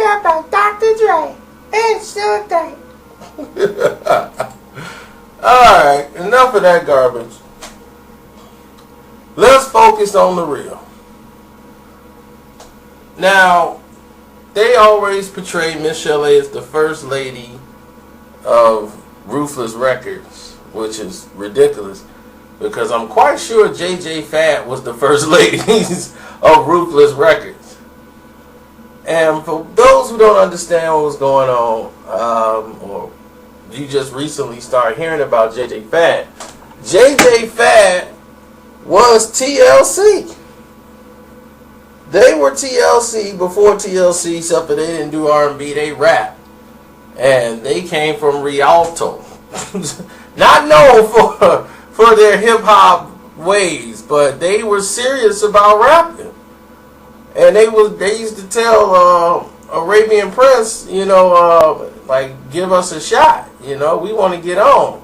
out by Dr. Dre and Sure Thing. Alright, enough of that garbage. Let's focus on the real. Now, they always portray michel'le as the first lady of Ruthless Records, which is ridiculous because I'm quite sure j.j.fad was the first lady of Ruthless Records. And for those who don't understand what was going on, or you just recently started hearing about j.j.fad, j.j.fad was TLC. They were TLC before TLC, except that they didn't do R&B, they rap. And they came from Rialto. Not known for their hip-hop ways, but they were serious about rapping. And they used to tell Arabian Prince, like, give us a shot. We want to get on.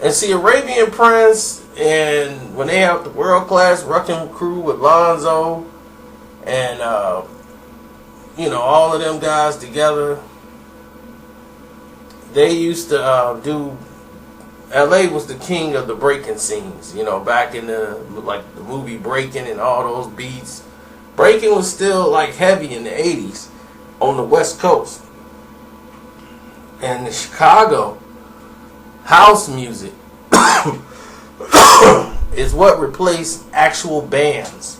And see, Arabian Prince, and when they have the world-class Wrecking Crew with Lonzo, and, all of them guys together, they used to do, LA was the king of the breaking scenes, back in the movie Breaking and all those beats. Breaking was still, heavy in the 80s on the West Coast. And the Chicago house music is what replaced actual bands.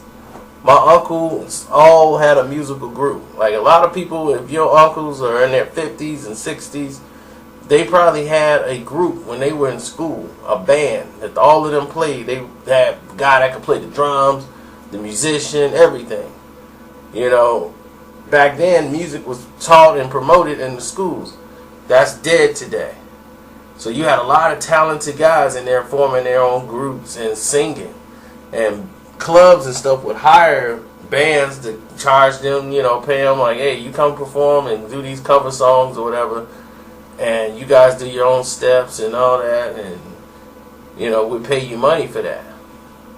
My uncles all had a musical group. Like a lot of people, if your uncles are in their 50s and 60s, they probably had a group when they were in school, a band that all of them played. They had a guy that could play the drums, the musician, everything. Back then music was taught and promoted in the schools. That's dead today. So you had a lot of talented guys in there forming their own groups and singing. And clubs and stuff would hire bands to charge them, pay them like, hey, you come perform and do these cover songs or whatever. And you guys do your own steps and all that. And, we'd pay you money for that.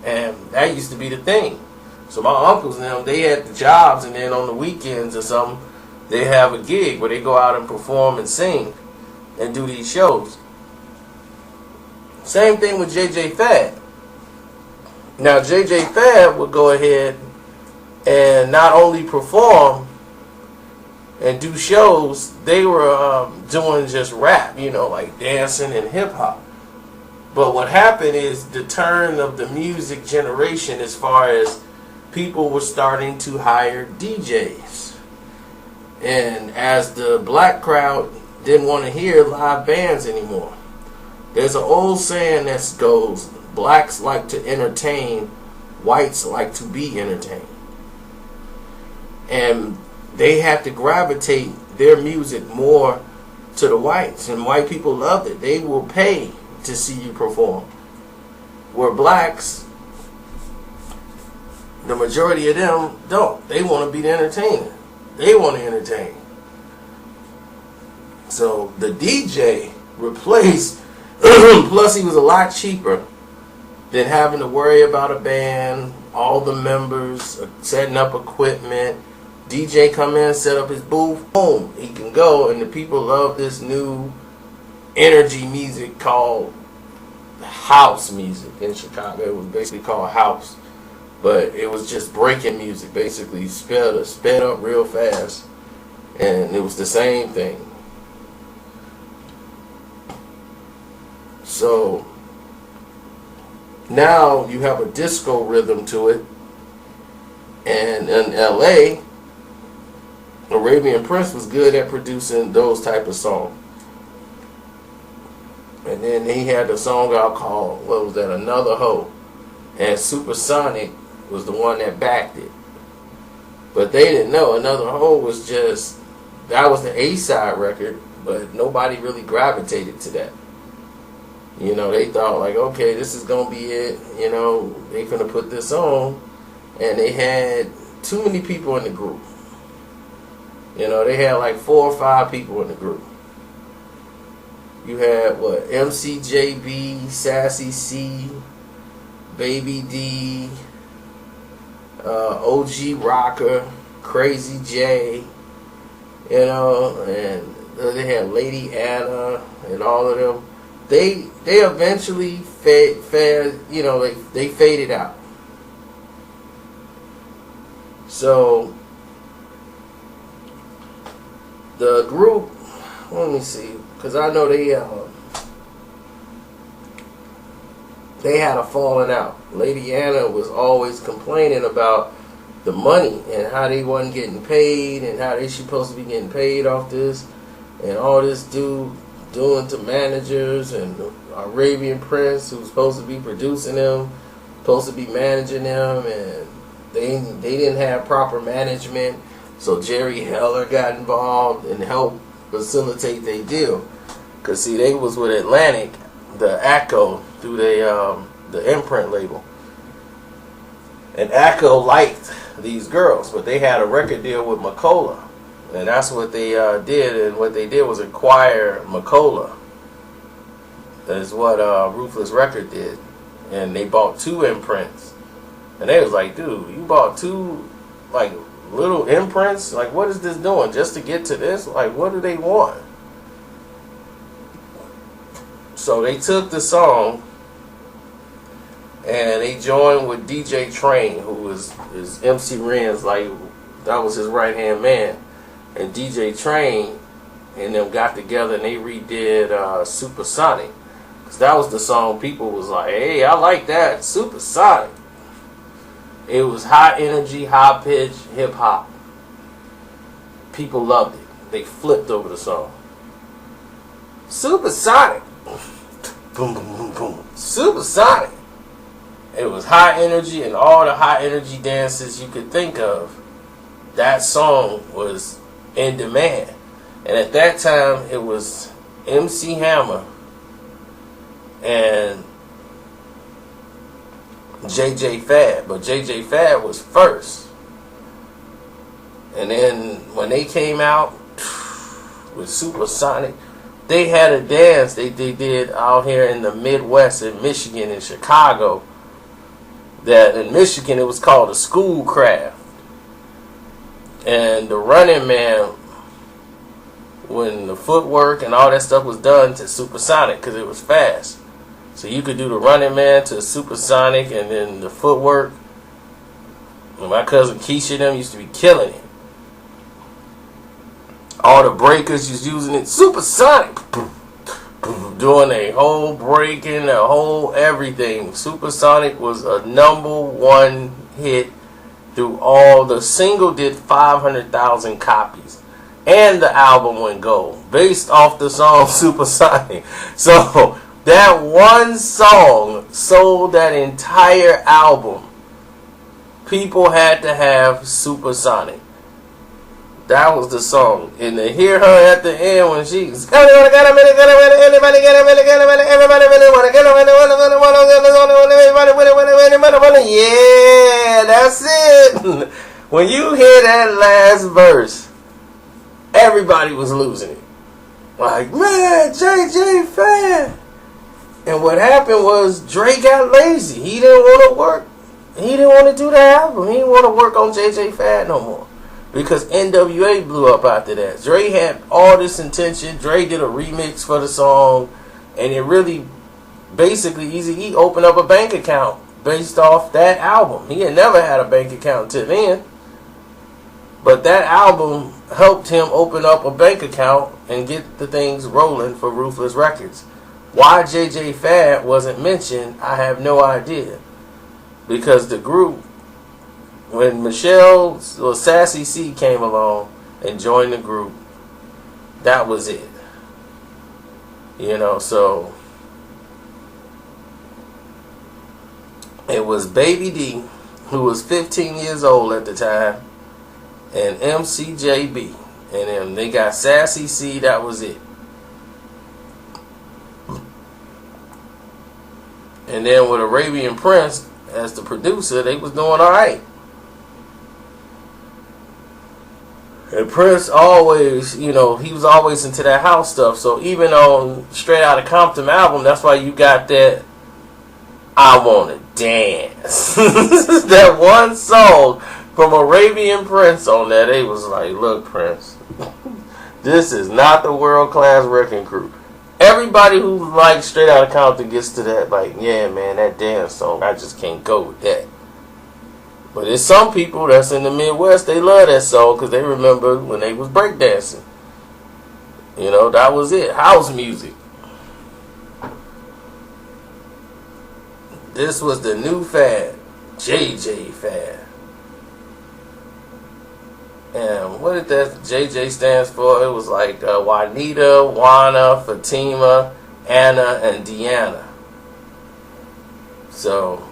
And that used to be the thing. So my uncles and them, they had the jobs, and then on the weekends or something, they have a gig where they go out and perform and sing and do these shows. Same thing with j.j.fad. Now j.j.fad would go ahead and not only perform and do shows, they were doing just rap, like dancing and hip hop. But what happened is the turn of the music generation, as far as people were starting to hire DJs. And as the black crowd didn't want to hear live bands anymore. There's an old saying that goes, blacks like to entertain, whites like to be entertained. And they had to gravitate their music more to the whites. And white people loved it. They will pay to see you perform. Where blacks, the majority of them don't. They want to be the entertainer. They want to entertain. So the DJ replaced, plus he was a lot cheaper than having to worry about a band, all the members, setting up equipment. DJ come in, set up his booth, boom, he can go. And the people love this new energy music called house music in Chicago. It was basically called house. But it was just breaking music, basically sped up real fast. And it was the same thing. So now you have a disco rhythm to it. And in L.A., Arabian Prince was good at producing those type of songs. And then he had a song out called, what was that, Another Hoe. And Supersonic was the one that backed it. But they didn't know Another Hoe was just, that was the A-side record, but nobody really gravitated to that. They thought like, okay, this is going to be it. They going to put this on. And they had too many people in the group. They had like 4 or 5 people in the group. You had, MCJB, Sassy C, Baby D, OG Rocker, Crazy J, you know, and they had Lady Anna and all of them. They eventually they faded out. So the group, let me see, because I know they had a falling out. Lady Anna was always complaining about the money and how they wasn't getting paid and how they supposed to be getting paid off this and all this dude doing to managers and the Arabian Prince who's supposed to be producing them, supposed to be managing them, and they didn't have proper management. So Jerry Heller got involved and helped facilitate their deal. Cause see, they was with Atlantic, the ACO, through the imprint label, and ACO liked these girls, but they had a record deal with michel'le, and that's what they did. And what they did was acquire michel'le. That's what Ruthless Record did, and they bought 2 imprints. And they was like, dude, you bought 2 like little imprints? Like, what is this doing just to get to this? Like, what do they want? So they took the song and they joined with DJ Train, who was MC Ren's, like, that was his right hand man. And DJ Train and them got together and they redid Supersonic. Cause that was the song people was like, hey, I like that, Supersonic. It was high energy, high pitch, hip hop. People loved it. They flipped over the song. Supersonic. Boom, boom, boom, boom. Supersonic. It was high energy and all the high energy dances you could think of. That song was in demand. And at that time, it was MC Hammer and j.j.fad, but j.j.fad was first. And then when they came out with Supersonic, they had a dance they did out here in the Midwest, in Michigan and Chicago, that in Michigan it was called a Schoolcraft. And the Running Man, when the footwork and all that stuff was done to Supersonic, because it was fast. So you could do the Running Man to Supersonic, and then the footwork. And my cousin Keisha them used to be killing it. All the breakers was using it. Supersonic. Doing a whole breaking, a whole everything. Supersonic was a #1 hit through all. The single did 500,000 copies. And the album went gold. Based off the song Supersonic. So that one song sold that entire album. People had to have Supersonic. That was the song. And to hear her at the end when she's everybody yeah, that's it. When you hear that last verse, everybody was losing it. Like, man, j.j.fad. And what happened was Dre got lazy. He didn't want to work. He didn't want to do the album. He didn't want to work on j.j.fad no more. Because N.W.A. blew up after that. Dre had all this intention. Dre did a remix for the song. And it really, basically, Eazy-E opened up a bank account based off that album. He had never had a bank account until then. But that album helped him open up a bank account and get the things rolling for Ruthless Records. Why j.j.fad wasn't mentioned, I have no idea. Because the group, when Sassy C came along and joined the group, that was it. You know, so it was Baby D, who was 15 years old at the time, and MCJB. And then they got Sassy C, that was it. And then with Arabian Prince as the producer, they was doing alright. And Prince always, you know, he was always into that house stuff. So even on Straight Outta Compton album, that's why you got that I Wanna Dance. That one song from Arabian Prince on that. They was like, look, Prince, This is not the World Class Wrecking Crew. Everybody who likes Straight Outta Compton gets to that, like, yeah, man, that dance song, I just can't go with that. But there's some people that's in the Midwest, they love that song because they remember when they was breakdancing. You know, that was it. House music. This was the new fad, j.j.fad. And what did that JJ stands for? It was like Juanita, Juana, Fatima, Anna, and Deanna. So,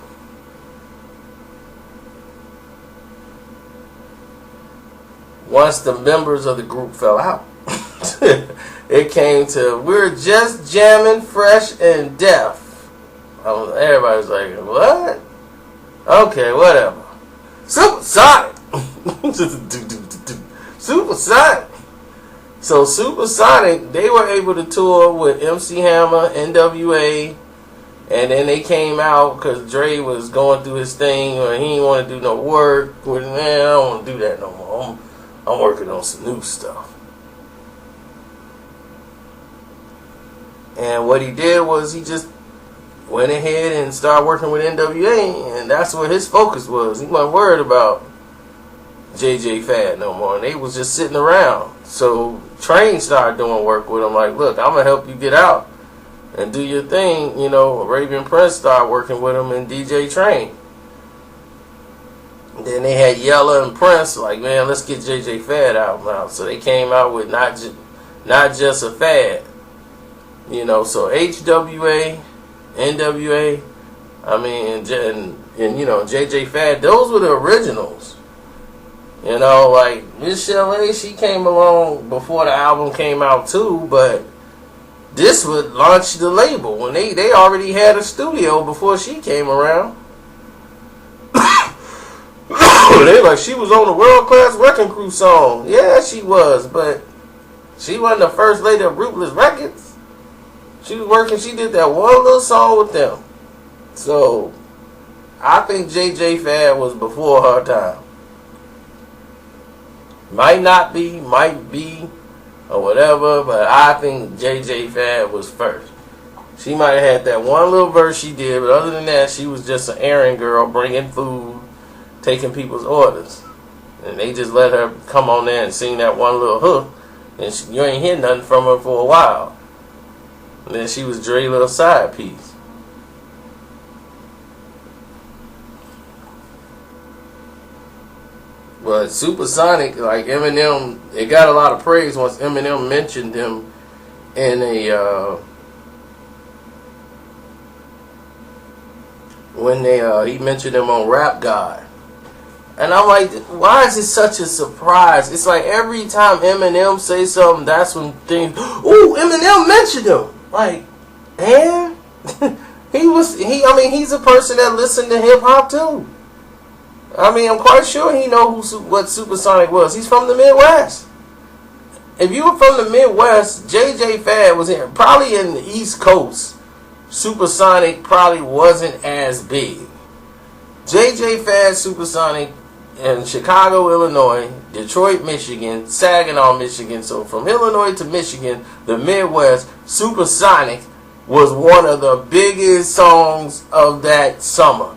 once the members of the group fell out, it came to, we're just jamming fresh and deaf. Everybody's like, what? Okay, whatever. Supersonic. Supersonic. So Supersonic, they were able to tour with MC Hammer, N.W.A, and then they came out because Dre was going through his thing, or he didn't want to do no work. Man, I don't want to do that no more. I'm working on some new stuff. And what he did was he just went ahead and started working with N.W.A, and that's where his focus was. He wasn't worried about j.j.fad no more, and they was just sitting around. So Train started doing work with him, like, look, I'm gonna help you get out and do your thing. You know, Arabian Prince started working with him and DJ Train. And then they had Yella and Prince, like, man, let's get j.j.fad out. So they came out with not just a fad. You know, so H.W.A, N.W.A, I mean, and you know, j.j.fad, those were the originals. You know, like michel'le, she came along before the album came out too, but this would launch the label when they already had a studio before she came around. They like, she was on the World Class Wrecking Crew song. Yeah, she was, but she wasn't the first lady of Ruthless Records. She was working, she did that one little song with them. So I think j.j.fad was before her time. Might not be, might be, or whatever, but I think j.j.fad was first. She might have had that one little verse she did, but other than that, she was just an errand girl bringing food, taking people's orders. And they just let her come on there and sing that one little hook, and you ain't hear nothing from her for a while. And then she was Dre's little side piece. But Supersonic, like Eminem, it got a lot of praise once Eminem mentioned him in he mentioned him on Rap God. And I'm like, why is it such a surprise? It's like every time Eminem say something, that's when things, ooh, Eminem mentioned him. Like, man, he's a person that listened to hip hop too. I mean, I'm quite sure he knows what Supersonic was. He's from the Midwest. If you were from the Midwest, j.j.fad was here. Probably in the East Coast, Supersonic probably wasn't as big. j.j.fad, Supersonic in Chicago, Illinois, Detroit, Michigan, Saginaw, Michigan. So from Illinois to Michigan, the Midwest, Supersonic was one of the biggest songs of that summer.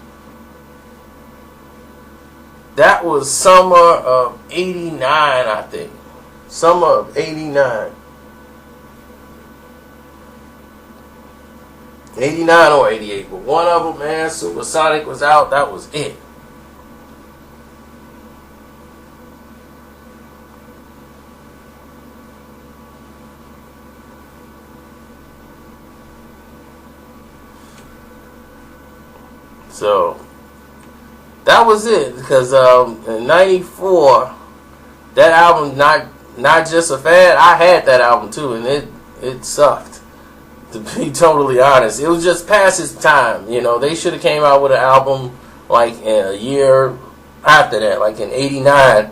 That was summer of 89, I think. Summer of 89. 89 or 88. But one of them, man, Supersonic was out. That was it. So that was it, because in '94, that album, not just a fad. I had that album too, and it sucked. To be totally honest, it was just past its time. You know, they should have came out with an album like in a year after that, like in '89.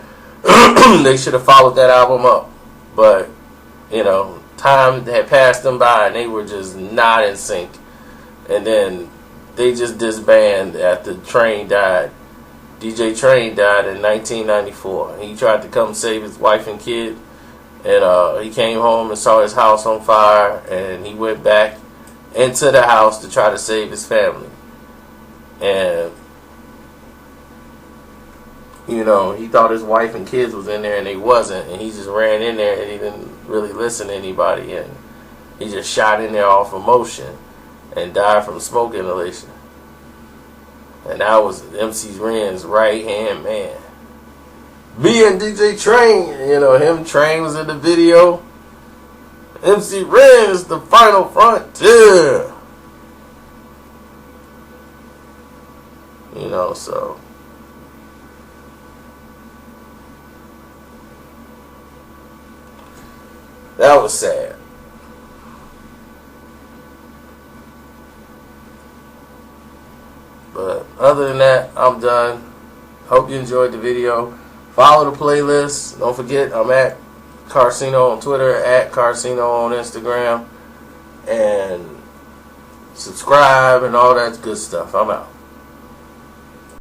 They should have followed that album up, but you know, time had passed them by, and they were just not in sync. And then they just disbanded after Train died. DJ Train died in 1994. He tried to come save his wife and kid, And he came home and saw his house on fire, and he went back into the house to try to save his family. And you know, he thought his wife and kids was in there, and they wasn't, and he just ran in there, and he didn't really listen to anybody, and he just shot in there off emotion and died from smoke inhalation. And that was MC Ren's right hand man. Me and DJ Train, you know, him Train was in the video. MC Ren is the final frontier. You know, so that was sad. But other than that, I'm done. Hope you enjoyed the video. Follow the playlist. Don't forget, I'm at Carcino on Twitter, at Carcino on Instagram. And subscribe and all that good stuff. I'm out.